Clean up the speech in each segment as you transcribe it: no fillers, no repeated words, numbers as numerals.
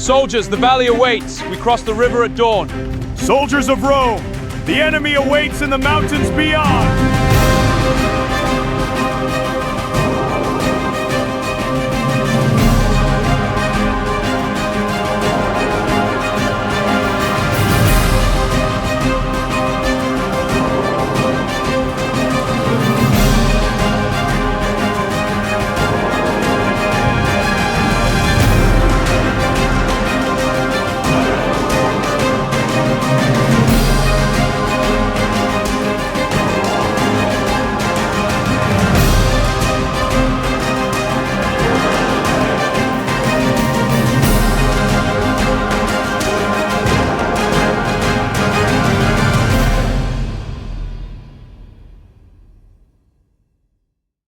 Soldiers, the valley awaits. We cross the river at dawn. Soldiers of Rome, the enemy awaits in the mountains beyond!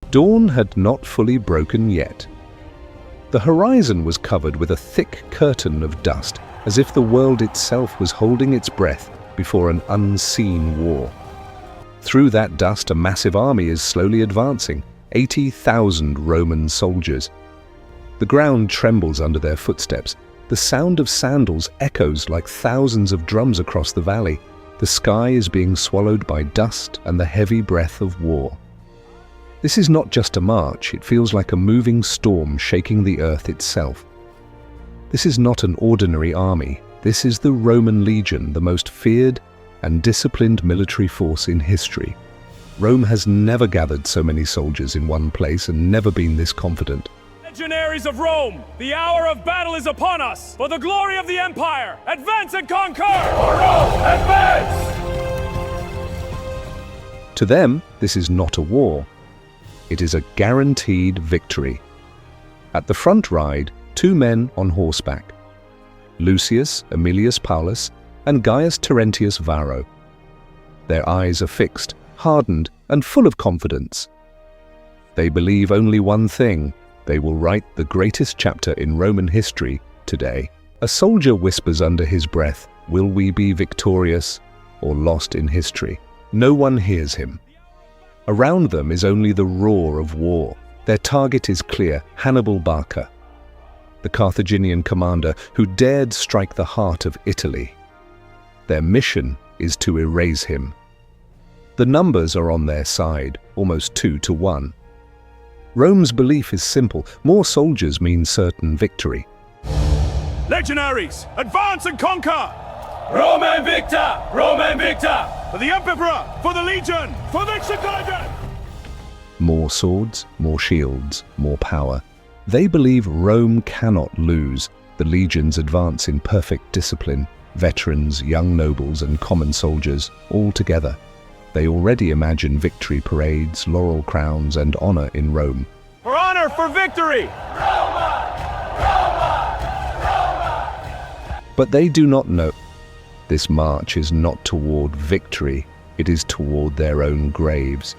Dawn had not fully broken yet. The horizon was covered with a thick curtain of dust, as if the world itself was holding its breath before an unseen war. Through that dust, a massive army is slowly advancing, 80,000 Roman soldiers. The ground trembles under their footsteps. The sound of sandals echoes like thousands of drums across the valley. The sky is being swallowed by dust and the heavy breath of war. This is not just a march, it feels like a moving storm shaking the earth itself. This is not an ordinary army. This is the Roman legion, the most feared and disciplined military force in history. Rome has never gathered so many soldiers in one place and never been this confident. Legionaries of Rome, the hour of battle is upon us! For the glory of the empire, advance and conquer! For Rome, advance! To them, this is not a war. It is a guaranteed victory. At the front ride, two men on horseback, Lucius Aemilius Paulus and Gaius Terentius Varro. Their eyes are fixed, hardened, and full of confidence. They believe only one thing: they will write the greatest chapter in Roman history today. A soldier whispers under his breath, "Will we be victorious or lost in history?" No one hears him. Around them is only the roar of war. Their target is clear: Hannibal Barca, the Carthaginian commander who dared strike the heart of Italy. Their mission is to erase him. The numbers are on their side, almost 2-1. Rome's belief is simple: more soldiers mean certain victory. Legionaries, advance and conquer! Rome Invicta! Rome Invicta! For the Emperor! For the Legion! For Victor Guardian! More swords, more shields, more power. They believe Rome cannot lose. The legions advance in perfect discipline. Veterans, young nobles, and common soldiers, all together. They already imagine victory parades, laurel crowns, and honor in Rome. For honor, for victory! Roma! Roma! Roma! But they do not know. This march is not toward victory, it is toward their own graves.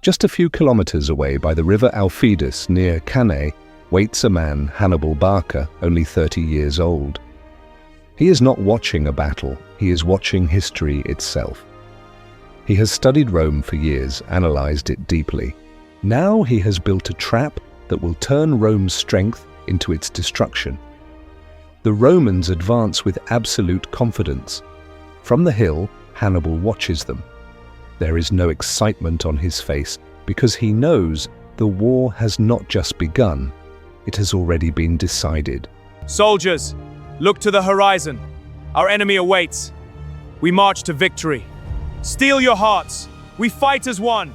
Just a few kilometers away by the river Aufidus near Cannae waits a man, Hannibal Barca, only 30 years old. He is not watching a battle, he is watching history itself. He has studied Rome for years, analyzed it deeply. Now he has built a trap that will turn Rome's strength into its destruction. The Romans advance with absolute confidence. From the hill, Hannibal watches them. There is no excitement on his face because he knows the war has not just begun, it has already been decided. Soldiers, look to the horizon. Our enemy awaits. We march to victory. Steel your hearts. We fight as one.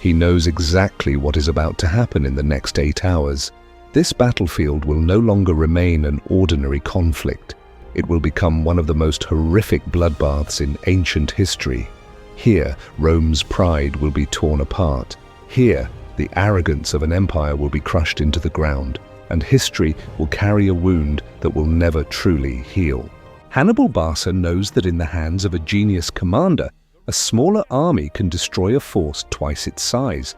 He knows exactly what is about to happen in the next 8 hours. This battlefield will no longer remain an ordinary conflict. It will become one of the most horrific bloodbaths in ancient history. Here, Rome's pride will be torn apart. Here, the arrogance of an empire will be crushed into the ground, and history will carry a wound that will never truly heal. Hannibal Barca knows that in the hands of a genius commander, a smaller army can destroy a force twice its size.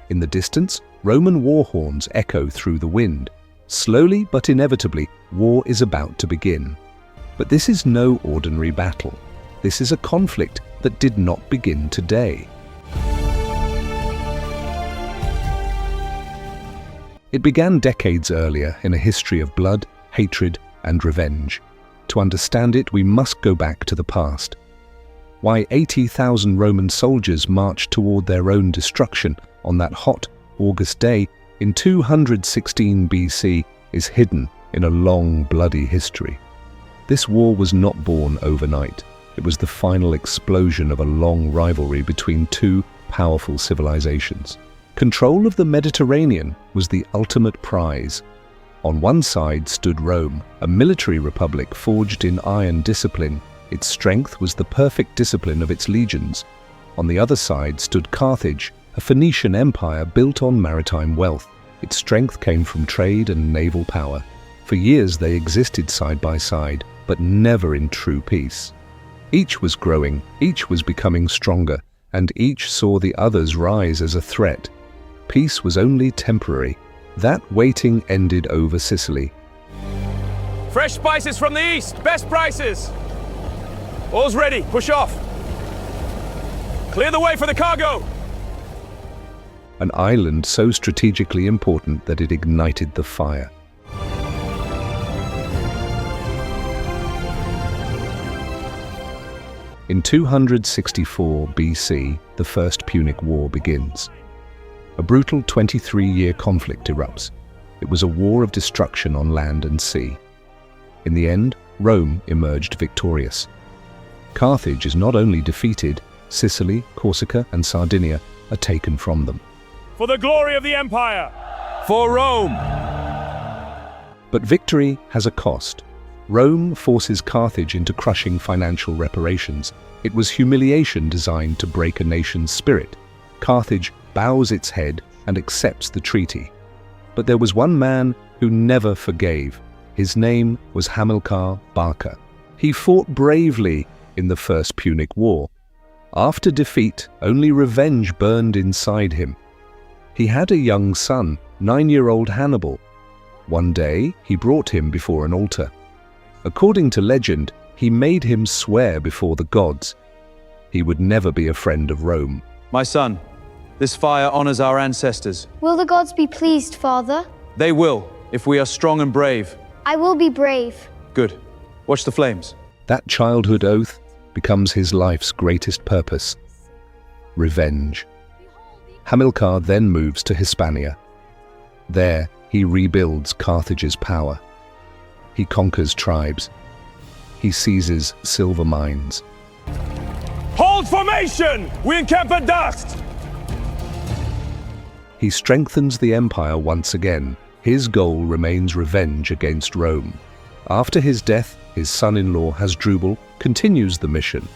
In the distance, Roman war horns echo through the wind. Slowly but inevitably, war is about to begin. But this is no ordinary battle. This is a conflict that did not begin today. It began decades earlier in a history of blood, hatred, and revenge. To understand it, we must go back to the past. Why 80,000 Roman soldiers marched toward their own destruction on that hot August day in 216 BC is hidden in a long, bloody history. This war was not born overnight. It was the final explosion of a long rivalry between two powerful civilizations. Control of the Mediterranean was the ultimate prize. On one side stood Rome, a military republic forged in iron discipline. Its strength was the perfect discipline of its legions. On the other side stood Carthage, a Phoenician empire built on maritime wealth. Its strength came from trade and naval power. For years they existed side by side, but never in true peace. Each was growing, each was becoming stronger, and each saw the others rise as a threat. Peace was only temporary. That waiting ended over Sicily. Fresh spices from the east, best prices. All's ready, push off. Clear the way for the cargo. An island so strategically important that it ignited the fire. In 264 BC, the First Punic War begins. A brutal 23-year conflict erupts. It was a war of destruction on land and sea. In the end, Rome emerged victorious. Carthage is not only defeated, Sicily, Corsica, and Sardinia are taken from them. For the glory of the Empire! For Rome! But victory has a cost. Rome forces Carthage into crushing financial reparations. It was humiliation designed to break a nation's spirit. Carthage bows its head and accepts the treaty. But there was one man who never forgave. His name was Hamilcar Barca. He fought bravely in the First Punic War. After defeat, only revenge burned inside him. He had a young son, 9-year-old Hannibal. One day, he brought him before an altar. According to legend, he made him swear before the gods he would never be a friend of Rome. My son, this fire honors our ancestors. Will the gods be pleased, Father? They will, if we are strong and brave. I will be brave. Good. Watch the flames. That childhood oath becomes his life's greatest purpose: revenge. Hamilcar then moves to Hispania. There, he rebuilds Carthage's power. He conquers tribes. He seizes silver mines. Hold formation! We encamp at dusk! He strengthens the empire once again. His goal remains revenge against Rome. After his death, his son-in-law Hasdrubal continues the mission.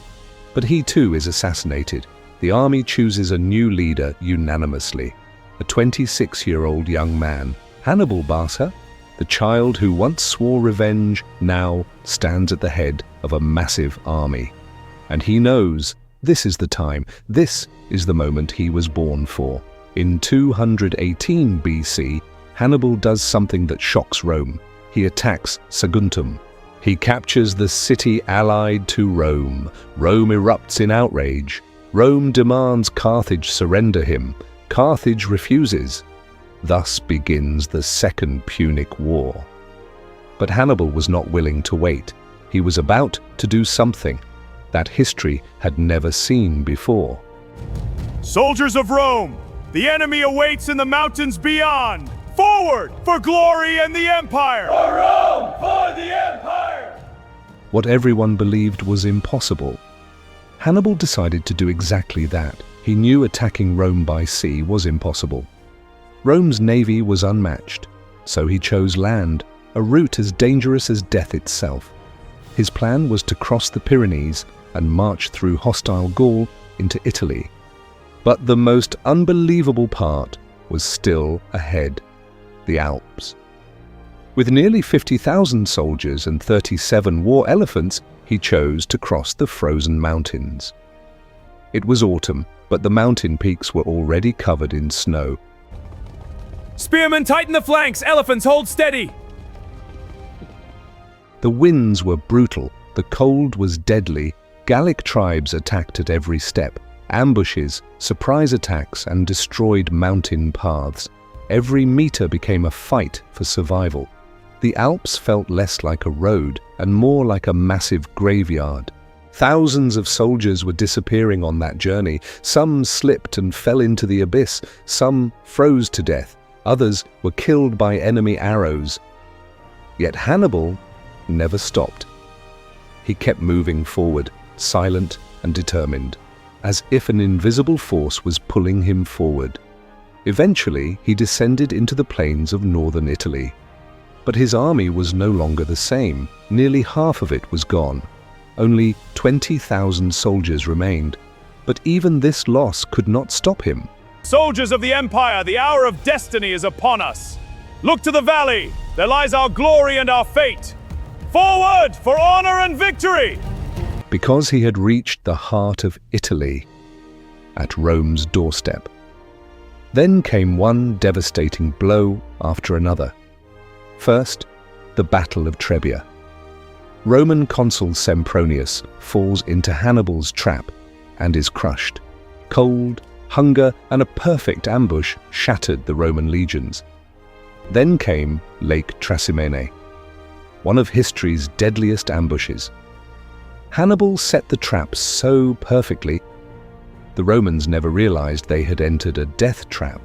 But he too is assassinated. The army chooses a new leader unanimously, a 26-year-old young man, Hannibal Barca. The child who once swore revenge now stands at the head of a massive army. And he knows this is the time, this is the moment he was born for. In 218 BC, Hannibal does something that shocks Rome. He attacks Saguntum. He captures the city allied to Rome. Rome erupts in outrage. Rome demands Carthage surrender him. Carthage refuses. Thus begins the Second Punic War. But Hannibal was not willing to wait. He was about to do something that history had never seen before. Soldiers of Rome, the enemy awaits in the mountains beyond! Forward for glory and the Empire! For Rome, for the Empire! What everyone believed was impossible, Hannibal decided to do exactly that. He knew attacking Rome by sea was impossible. Rome's navy was unmatched, so he chose land, a route as dangerous as death itself. His plan was to cross the Pyrenees and march through hostile Gaul into Italy. But the most unbelievable part was still ahead: the Alps. With nearly 50,000 soldiers and 37 war elephants, he chose to cross the frozen mountains. It was autumn, but the mountain peaks were already covered in snow. Spearmen, tighten the flanks! Elephants, hold steady! The winds were brutal, the cold was deadly. Gallic tribes attacked at every step. Ambushes, surprise attacks, and destroyed mountain paths. Every meter became a fight for survival. The Alps felt less like a road and more like a massive graveyard. Thousands of soldiers were disappearing on that journey. Some slipped and fell into the abyss. Some froze to death. Others were killed by enemy arrows. Yet Hannibal never stopped. He kept moving forward, silent and determined, as if an invisible force was pulling him forward. Eventually, he descended into the plains of northern Italy. But his army was no longer the same. Nearly half of it was gone. Only 20,000 soldiers remained. But even this loss could not stop him. Soldiers of the Empire, the hour of destiny is upon us. Look to the valley. There lies our glory and our fate. Forward for honor and victory! Because he had reached the heart of Italy, at Rome's doorstep. Then came one devastating blow after another. First, the Battle of Trebia. Roman consul Sempronius falls into Hannibal's trap and is crushed. Cold, hunger, and a perfect ambush shattered the Roman legions. Then came Lake Trasimene, one of history's deadliest ambushes. Hannibal set the trap so perfectly, the Romans never realized they had entered a death trap.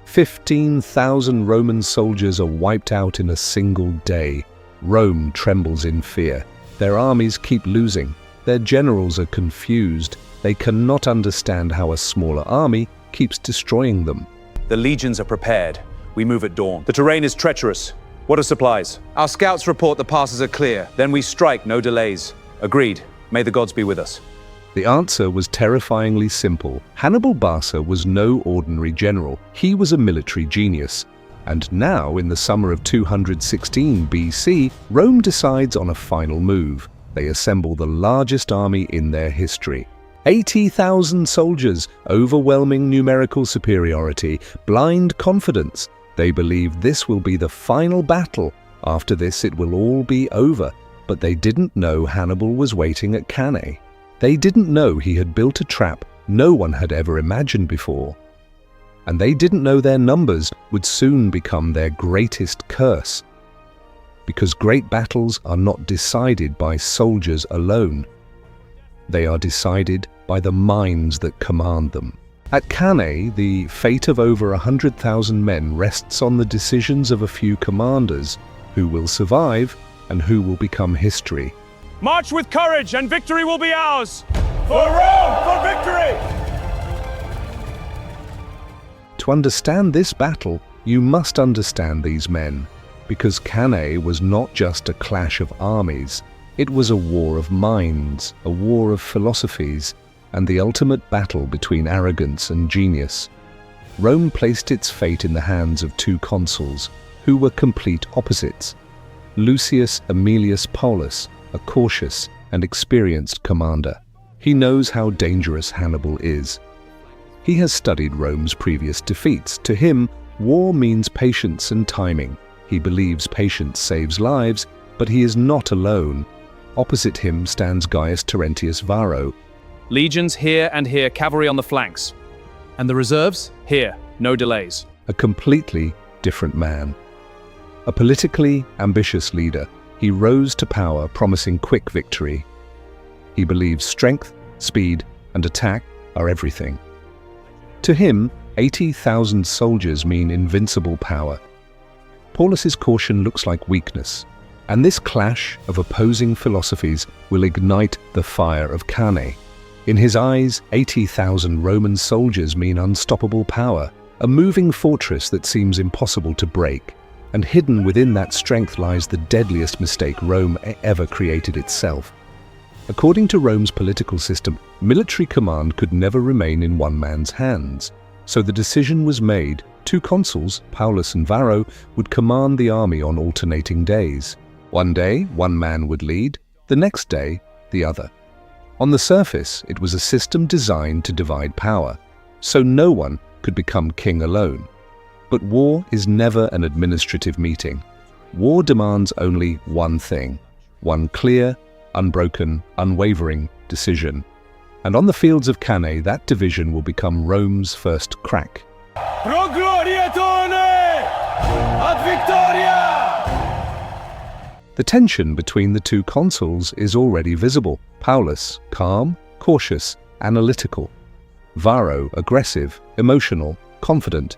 15,000 Roman soldiers are wiped out in a single day. Rome trembles in fear. Their armies keep losing. Their generals are confused. They cannot understand how a smaller army keeps destroying them. The legions are prepared. We move at dawn. The terrain is treacherous. What are supplies? Our scouts report the passes are clear. Then we strike, no delays. Agreed. May the gods be with us. The answer was terrifyingly simple. Hannibal Barca was no ordinary general. He was a military genius. And now, in the summer of 216 BC, Rome decides on a final move. They assemble the largest army in their history. 80,000 soldiers, overwhelming numerical superiority, blind confidence. They believe this will be the final battle. After this, it will all be over. But they didn't know Hannibal was waiting at Cannae. They didn't know he had built a trap no one had ever imagined before. And they didn't know their numbers would soon become their greatest curse. Because great battles are not decided by soldiers alone. They are decided by the minds that command them. At Cannae, the fate of over 100,000 men rests on the decisions of a few commanders who will survive and who will become history. March with courage and victory will be ours! For Rome, for victory! To understand this battle, you must understand these men, because Cannae was not just a clash of armies. It was a war of minds, a war of philosophies, and the ultimate battle between arrogance and genius. Rome placed its fate in the hands of two consuls, who were complete opposites. Lucius Aemilius Paulus, a cautious and experienced commander. He knows how dangerous Hannibal is. He has studied Rome's previous defeats. To him, war means patience and timing. He believes patience saves lives, but he is not alone. Opposite him stands Gaius Terentius Varro. Legions here and here, cavalry on the flanks. And the reserves? Here, no delays. A completely different man. A politically ambitious leader, he rose to power promising quick victory. He believes strength, speed, and attack are everything. To him, 80,000 soldiers mean invincible power. Paulus's caution looks like weakness, and this clash of opposing philosophies will ignite the fire of Cannae. In his eyes, 80,000 Roman soldiers mean unstoppable power, a moving fortress that seems impossible to break. And hidden within that strength lies the deadliest mistake Rome ever created itself. According to Rome's political system, military command could never remain in one man's hands. So the decision was made. Two consuls, Paulus and Varro, would command the army on alternating days. One day, one man would lead, the next day, the other. On the surface, it was a system designed to divide power, so no one could become king alone. But war is never an administrative meeting. War demands only one thing, one clear, unbroken, unwavering decision. And on the fields of Cannae, that division will become Rome's first crack. Pro gloria The tension between the two consuls is already visible. Paulus, calm, cautious, analytical. Varro, aggressive, emotional, confident.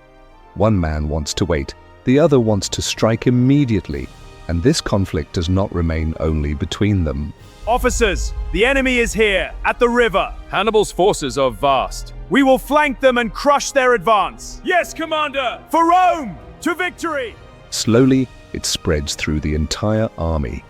One man wants to wait, the other wants to strike immediately, and this conflict does not remain only between them. Officers, the enemy is here, at the river. Hannibal's forces are vast. We will flank them and crush their advance. Yes, Commander! For Rome! To victory! Slowly, it spreads through the entire army.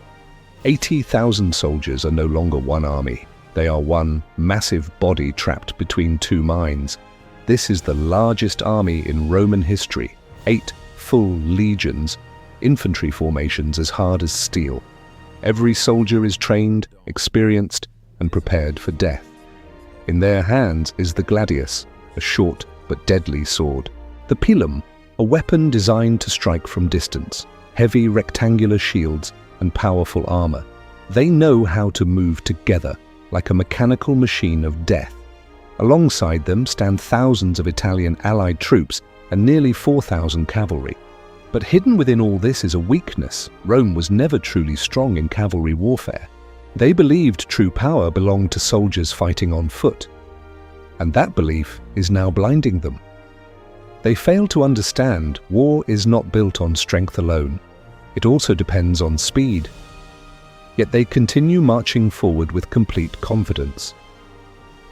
80,000 soldiers are no longer one army. They are one massive body trapped between two mines. This is the largest army in Roman history. 8 full legions, infantry formations as hard as steel. Every soldier is trained, experienced, and prepared for death. In their hands is the gladius, a short but deadly sword. The pilum, a weapon designed to strike from distance. Heavy rectangular shields and powerful armor. They know how to move together like a mechanical machine of death. Alongside them stand thousands of Italian allied troops and nearly 4,000 cavalry. But hidden within all this is a weakness. Rome was never truly strong in cavalry warfare. They believed true power belonged to soldiers fighting on foot. And that belief is now blinding them. They fail to understand war is not built on strength alone. It also depends on speed. Yet they continue marching forward with complete confidence.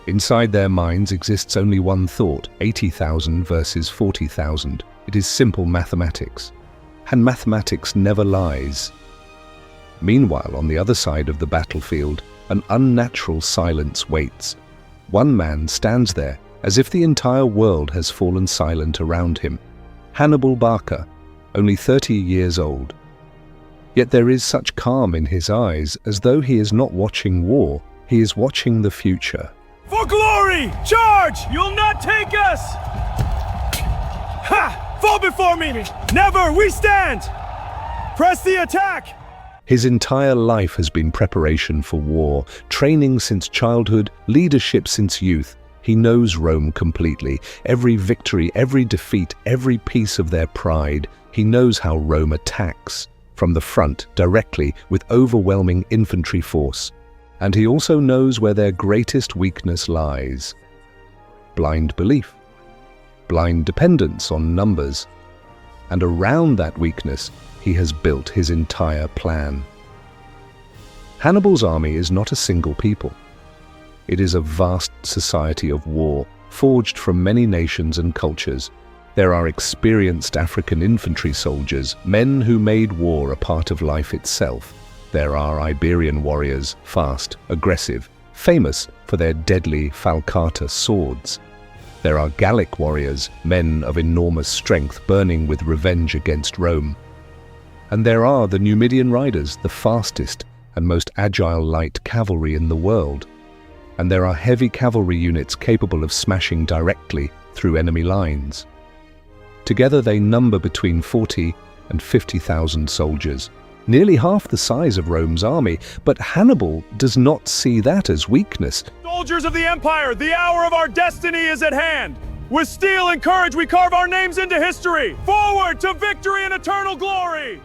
Inside their minds exists only one thought, 80,000 versus 40,000. It is simple mathematics. And mathematics never lies. Meanwhile, on the other side of the battlefield, an unnatural silence waits. One man stands there, as if the entire world has fallen silent around him. Hannibal Barca, only 30 years old. Yet there is such calm in his eyes, as though he is not watching war, he is watching the future. For glory! Charge! You'll not take us! Ha! Fall before me! Never! We stand! Press the attack! His entire life has been preparation for war, training since childhood, leadership since youth. He knows Rome completely. Every victory, every defeat, every piece of their pride. He knows how Rome attacks. From the front, directly, with overwhelming infantry force. And he also knows where their greatest weakness lies. Blind belief. Blind dependence on numbers. And around that weakness, he has built his entire plan. Hannibal's army is not a single people. It is a vast society of war, forged from many nations and cultures. There are experienced African infantry soldiers, men who made war a part of life itself. There are Iberian warriors, fast, aggressive, famous for their deadly falcata swords. There are Gallic warriors, men of enormous strength burning with revenge against Rome. And there are the Numidian riders, the fastest and most agile light cavalry in the world. And there are heavy cavalry units capable of smashing directly through enemy lines. Together they number between 40 and 50,000 soldiers, nearly half the size of Rome's army, but Hannibal does not see that as weakness. Soldiers of the Empire, the hour of our destiny is at hand! With steel and courage we carve our names into history! Forward to victory and eternal glory!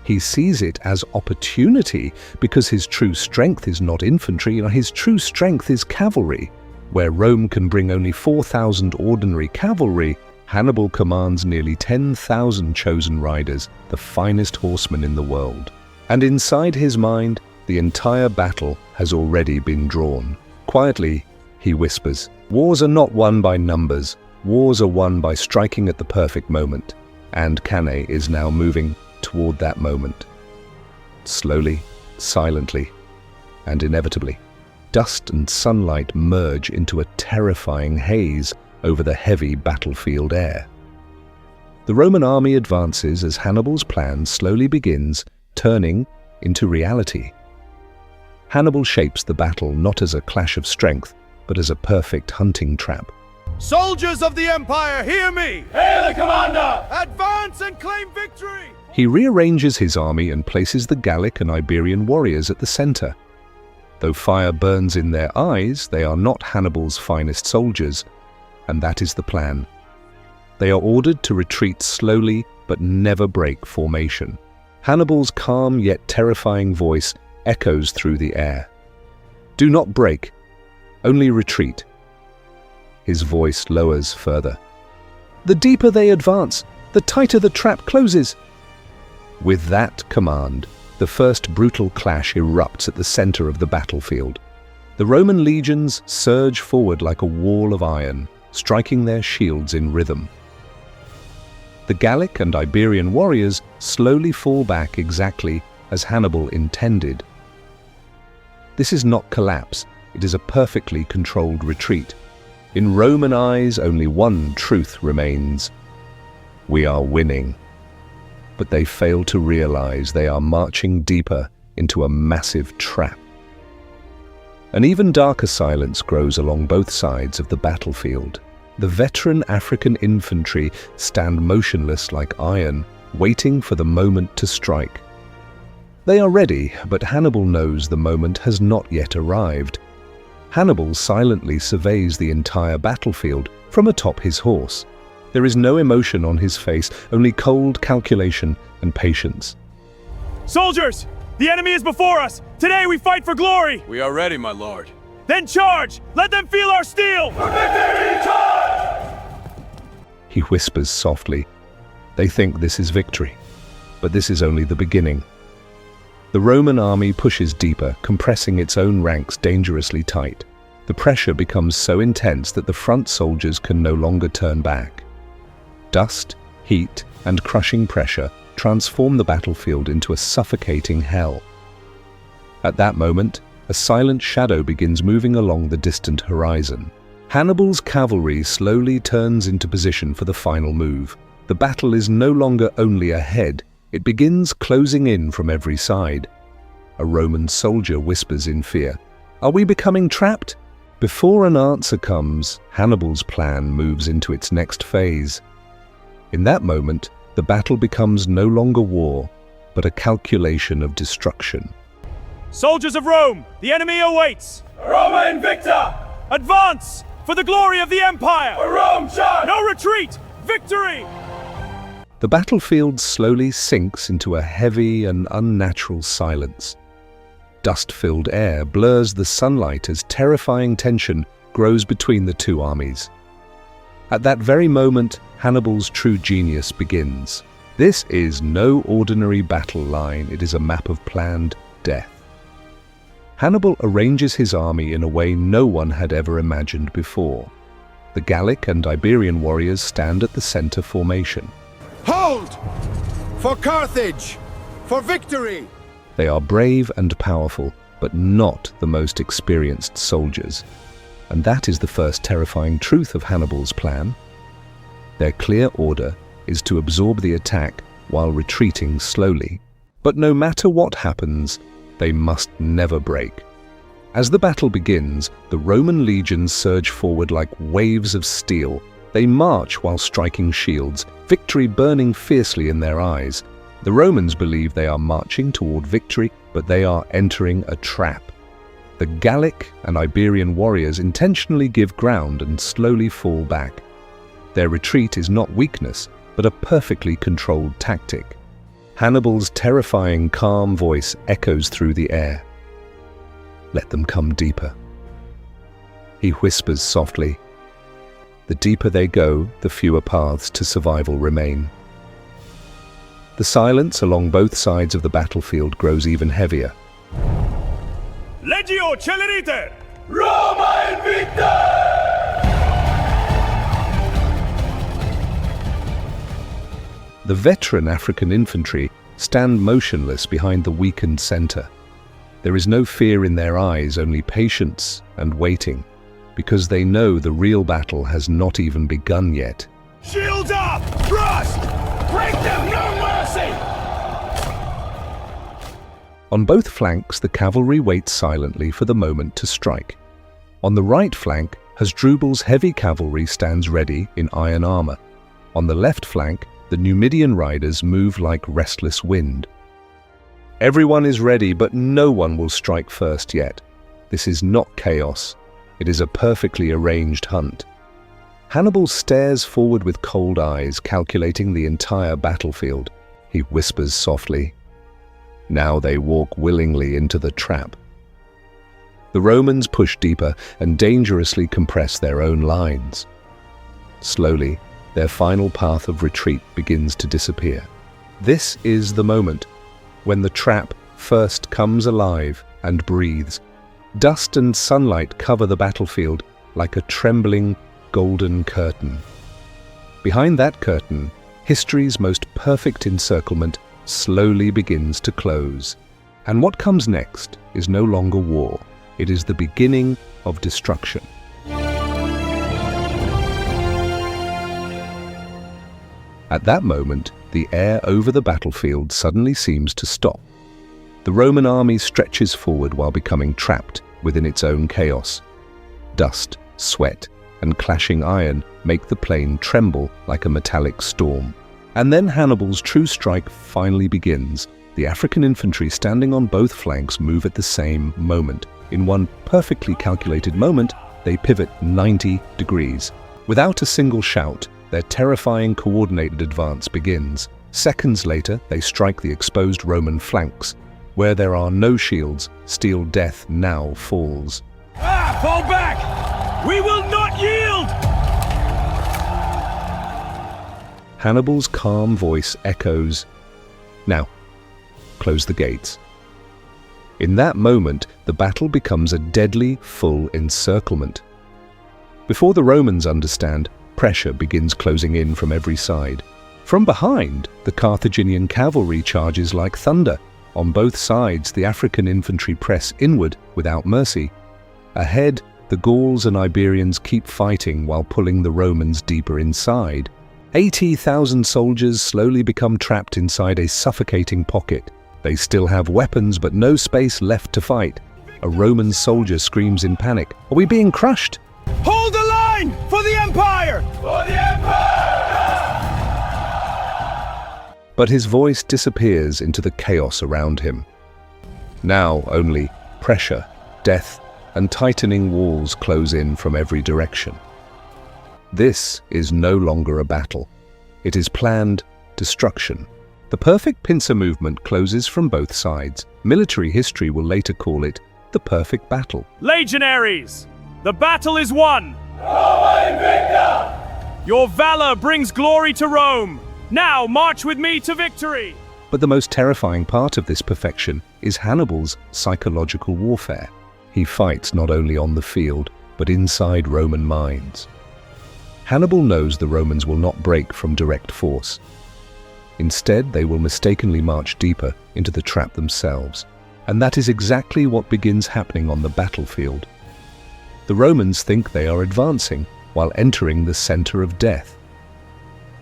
He sees it as opportunity because his true strength is not infantry, his true strength is cavalry. Where Rome can bring only 4,000 ordinary cavalry, Hannibal commands nearly 10,000 chosen riders, the finest horsemen in the world. And inside his mind, the entire battle has already been drawn. Quietly, he whispers, "Wars are not won by numbers. Wars are won by striking at the perfect moment." And Cannae is now moving toward that moment. Slowly, silently, and inevitably, dust and sunlight merge into a terrifying haze over the heavy battlefield air. The Roman army advances as Hannibal's plan slowly begins turning into reality. Hannibal shapes the battle not as a clash of strength, but as a perfect hunting trap. Soldiers of the Empire, hear me! Hail the commander! Advance and claim victory! He rearranges his army and places the Gallic and Iberian warriors at the center. Though fire burns in their eyes, they are not Hannibal's finest soldiers, and that is the plan. They are ordered to retreat slowly but never break formation. Hannibal's calm yet terrifying voice echoes through the air. Do not break, only retreat. His voice lowers further. The deeper they advance, the tighter the trap closes. With that command, the first brutal clash erupts at the center of the battlefield. The Roman legions surge forward like a wall of iron, striking their shields in rhythm. The Gallic and Iberian warriors slowly fall back exactly as Hannibal intended. This is not collapse, it is a perfectly controlled retreat. In Roman eyes, only one truth remains. We are winning. But they fail to realize they are marching deeper into a massive trap. An even darker silence grows along both sides of the battlefield. The veteran African infantry stand motionless like iron, waiting for the moment to strike. They are ready, but Hannibal knows the moment has not yet arrived. Hannibal silently surveys the entire battlefield from atop his horse. There is no emotion on his face, only cold calculation and patience. Soldiers! The enemy is before us! Today we fight for glory! We are ready, my lord. Then charge! Let them feel our steel! For victory, charge! He whispers softly. They think this is victory, but this is only the beginning. The Roman army pushes deeper, compressing its own ranks dangerously tight. The pressure becomes so intense that the front soldiers can no longer turn back. Dust, heat, and crushing pressure transform the battlefield into a suffocating hell. At that moment, a silent shadow begins moving along the distant horizon. Hannibal's cavalry slowly turns into position for the final move. The battle is no longer only ahead, it begins closing in from every side. A Roman soldier whispers in fear, "Are we becoming trapped?" Before an answer comes, Hannibal's plan moves into its next phase. In that moment, the battle becomes no longer war, but a calculation of destruction. Soldiers of Rome, the enemy awaits! Roma Invicta! Advance! For the glory of the Empire! For Rome, charge! No retreat! Victory! The battlefield slowly sinks into a heavy and unnatural silence. Dust-filled air blurs the sunlight as terrifying tension grows between the two armies. At that very moment, Hannibal's true genius begins. This is no ordinary battle line, it is a map of planned death. Hannibal arranges his army in a way no one had ever imagined before. The Gallic and Iberian warriors stand at the center formation. Hold! For Carthage! For victory! They are brave and powerful, but not the most experienced soldiers. And that is the first terrifying truth of Hannibal's plan. Their clear order is to absorb the attack while retreating slowly. But no matter what happens, they must never break. As the battle begins, the Roman legions surge forward like waves of steel. They march while striking shields, victory burning fiercely in their eyes. The Romans believe they are marching toward victory, but they are entering a trap. The Gallic and Iberian warriors intentionally give ground and slowly fall back. Their retreat is not weakness, but a perfectly controlled tactic. Hannibal's terrifying, calm voice echoes through the air. Let them come deeper. He whispers softly. The deeper they go, the fewer paths to survival remain. The silence along both sides of the battlefield grows even heavier. Legio Celeriter! Roma Invicta! The veteran African infantry stand motionless behind the weakened center. There is no fear in their eyes, only patience and waiting, because they know the real battle has not even begun yet. Shields up! Thrust! Break them, no mercy! On both flanks, the cavalry waits silently for the moment to strike. On the right flank, Hasdrubal's heavy cavalry stands ready in iron armor. On the left flank, the Numidian riders move like restless wind. Everyone is ready, but no one will strike first yet. This is not chaos. It is a perfectly arranged hunt. Hannibal stares forward with cold eyes, calculating the entire battlefield. He whispers softly. Now they walk willingly into the trap. The Romans push deeper and dangerously compress their own lines. Slowly, their final path of retreat begins to disappear. This is the moment when the trap first comes alive and breathes. Dust and sunlight cover the battlefield like a trembling golden curtain. Behind that curtain, history's most perfect encirclement slowly begins to close. And what comes next is no longer war. It is the beginning of destruction. At that moment, the air over the battlefield suddenly seems to stop. The Roman army stretches forward while becoming trapped within its own chaos. Dust, sweat, and clashing iron make the plain tremble like a metallic storm. And then Hannibal's true strike finally begins. The African infantry standing on both flanks move at the same moment. In one perfectly calculated moment, they pivot 90 degrees. Without a single shout, their terrifying coordinated advance begins. Seconds later, they strike the exposed Roman flanks. Where there are no shields, steel death now falls. Fall back! We will not yield! Hannibal's calm voice echoes, "Now, close the gates." In that moment, the battle becomes a deadly, full encirclement. Before the Romans understand, pressure begins closing in from every side. From behind, the Carthaginian cavalry charges like thunder. On both sides, the African infantry press inward without mercy. Ahead, the Gauls and Iberians keep fighting while pulling the Romans deeper inside. 80,000 soldiers slowly become trapped inside a suffocating pocket. They still have weapons, but no space left to fight. A Roman soldier screams in panic, "Are we being crushed?" Hold the line! For the Empire! For the Empire! But his voice disappears into the chaos around him. Now only pressure, death, and tightening walls close in from every direction. This is no longer a battle. It is planned destruction. The perfect pincer movement closes from both sides. Military history will later call it the perfect battle. Legionaries! The battle is won! Roma Invicta! Your valor brings glory to Rome! Now march with me to victory! But the most terrifying part of this perfection is Hannibal's psychological warfare. He fights not only on the field, but inside Roman minds. Hannibal knows the Romans will not break from direct force. Instead, they will mistakenly march deeper into the trap themselves. And that is exactly what begins happening on the battlefield. The Romans think they are advancing while entering the center of death.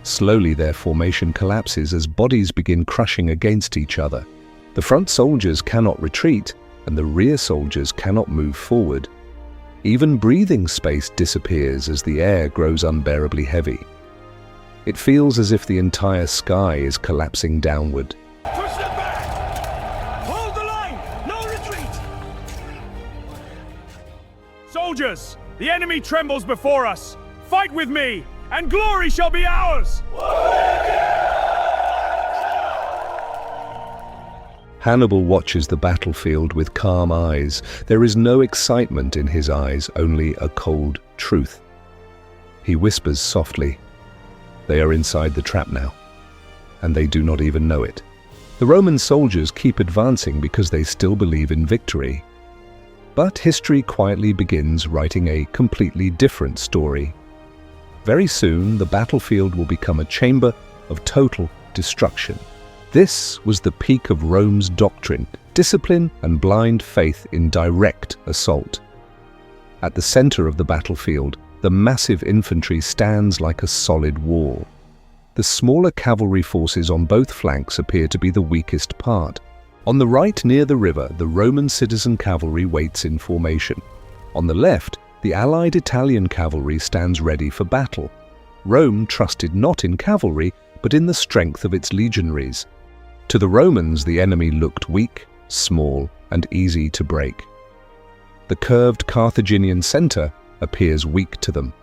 Slowly, their formation collapses as bodies begin crushing against each other. The front soldiers cannot retreat, and the rear soldiers cannot move forward. Even breathing space disappears as the air grows unbearably heavy. It feels as if the entire sky is collapsing downward. Push them back! Hold the line! No retreat! Soldiers, the enemy trembles before us. Fight with me, and glory shall be ours! Hannibal watches the battlefield with calm eyes. There is no excitement in his eyes, only a cold truth. He whispers softly, "They are inside the trap now, and they do not even know it." The Roman soldiers keep advancing because they still believe in victory. But history quietly begins writing a completely different story. Very soon, the battlefield will become a chamber of total destruction. This was the peak of Rome's doctrine, discipline, and blind faith in direct assault. At the center of the battlefield, the massive infantry stands like a solid wall. The smaller cavalry forces on both flanks appear to be the weakest part. On the right near the river, the Roman citizen cavalry waits in formation. On the left, the allied Italian cavalry stands ready for battle. Rome trusted not in cavalry, but in the strength of its legionaries. To the Romans, the enemy looked weak, small, and easy to break. The curved Carthaginian center appears weak to them.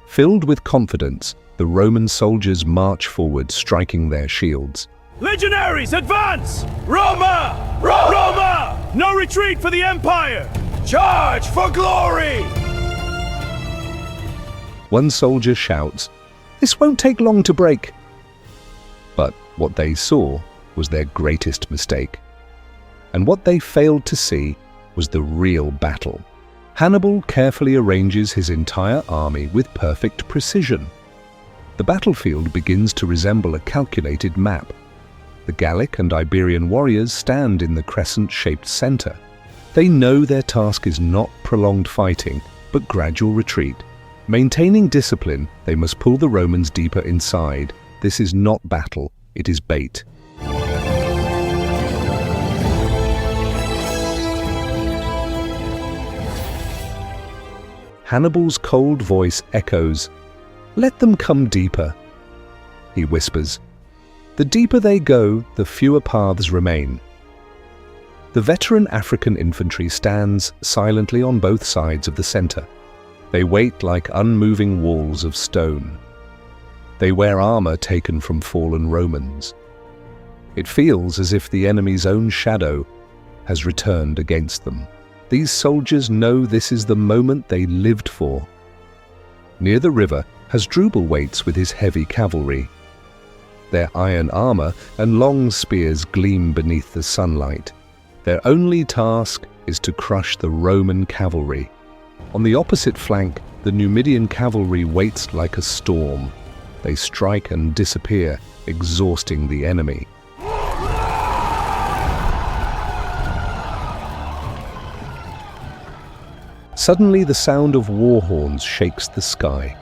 Filled with confidence, the Roman soldiers march forward, striking their shields. Legionaries, advance! Roma! Roma! No retreat for the Empire! Charge for glory! One soldier shouts, "This won't take long to break." But what they saw was their greatest mistake. And what they failed to see was the real battle. Hannibal carefully arranges his entire army with perfect precision. The battlefield begins to resemble a calculated map. The Gallic and Iberian warriors stand in the crescent-shaped center. They know their task is not prolonged fighting, but gradual retreat. Maintaining discipline, they must pull the Romans deeper inside. This is not battle, it is bait. Hannibal's cold voice echoes, "Let them come deeper." He whispers, "The deeper they go, the fewer paths remain." The veteran African infantry stands silently on both sides of the center. They wait like unmoving walls of stone. They wear armor taken from fallen Romans. It feels as if the enemy's own shadow has returned against them. These soldiers know this is the moment they lived for. Near the river, Hasdrubal waits with his heavy cavalry. Their iron armor and long spears gleam beneath the sunlight. Their only task is to crush the Roman cavalry. On the opposite flank, the Numidian cavalry waits like a storm. They strike and disappear, exhausting the enemy. Suddenly, the sound of war horns shakes the sky.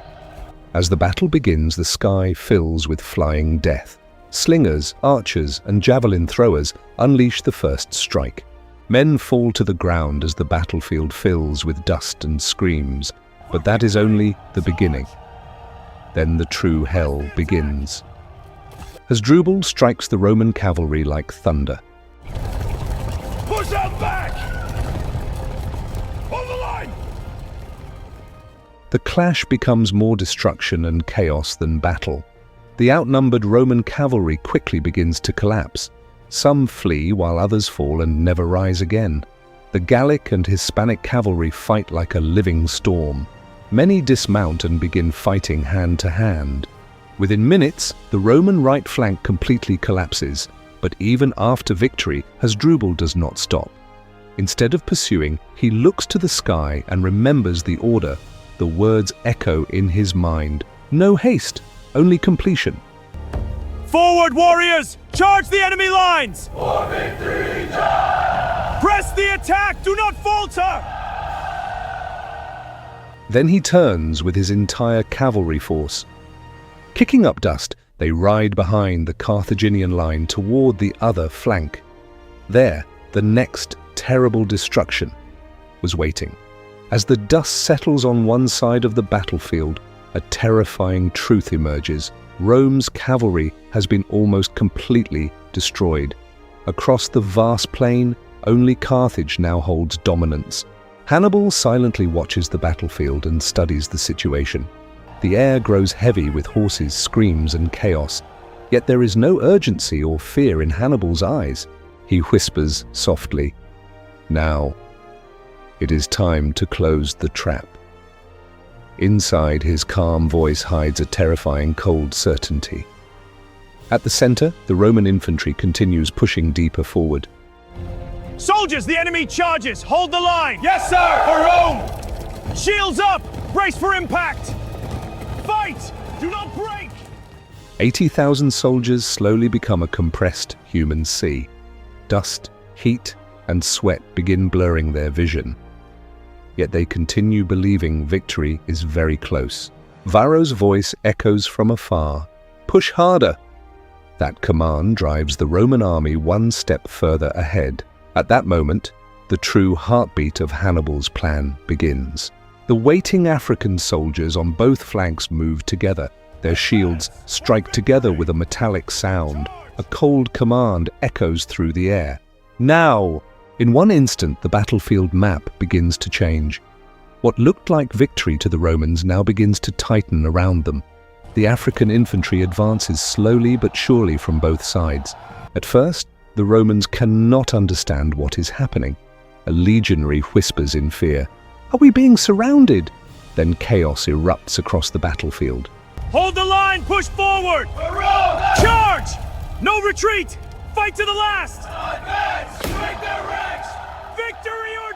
As the battle begins, the sky fills with flying death. Slingers, archers, and javelin throwers unleash the first strike. Men fall to the ground as the battlefield fills with dust and screams, but that is only the beginning. Then the true hell begins. Hasdrubal strikes the Roman cavalry like thunder. Push them back! Hold the line! The clash becomes more destruction and chaos than battle. The outnumbered Roman cavalry quickly begins to collapse. Some flee while others fall and never rise again. The Gallic and Hispanic cavalry fight like a living storm. Many dismount and begin fighting hand to hand. Within minutes, the Roman right flank completely collapses, but even after victory, Hasdrubal does not stop. Instead of pursuing, he looks to the sky and remembers the order. The words echo in his mind. No haste, only completion. Forward, warriors! Charge the enemy lines! For victory, charge! Press the attack! Do not falter! Then he turns with his entire cavalry force. Kicking up dust, they ride behind the Carthaginian line toward the other flank. There, the next terrible destruction was waiting. As the dust settles on one side of the battlefield, a terrifying truth emerges. Rome's cavalry has been almost completely destroyed. Across the vast plain, only Carthage now holds dominance. Hannibal silently watches the battlefield and studies the situation. The air grows heavy with horses, screams, and chaos. Yet there is no urgency or fear in Hannibal's eyes. He whispers softly, "Now, it is time to close the trap." Inside, his calm voice hides a terrifying cold certainty. At the center, the Roman infantry continues pushing deeper forward. Soldiers, the enemy charges! Hold the line! Yes, sir! For Rome! Shields up! Brace for impact! Fight! Do not break! 80,000 soldiers slowly become a compressed human sea. Dust, heat, and sweat begin blurring their vision. Yet they continue believing victory is very close. Varro's voice echoes from afar. "Push harder!" That command drives the Roman army one step further ahead. At that moment, the true heartbeat of Hannibal's plan begins. The waiting African soldiers on both flanks move together. Their shields strike together with a metallic sound. A cold command echoes through the air. Now! In one instant, the battlefield map begins to change. What looked like victory to the Romans now begins to tighten around them. The African infantry advances slowly but surely from both sides. At first, the Romans cannot understand what is happening. A legionary whispers in fear, "Are we being surrounded?" Then chaos erupts across the battlefield. Hold the line! Push forward! Charge! No retreat! Fight to the last! Advance! Strike their ranks! Victory or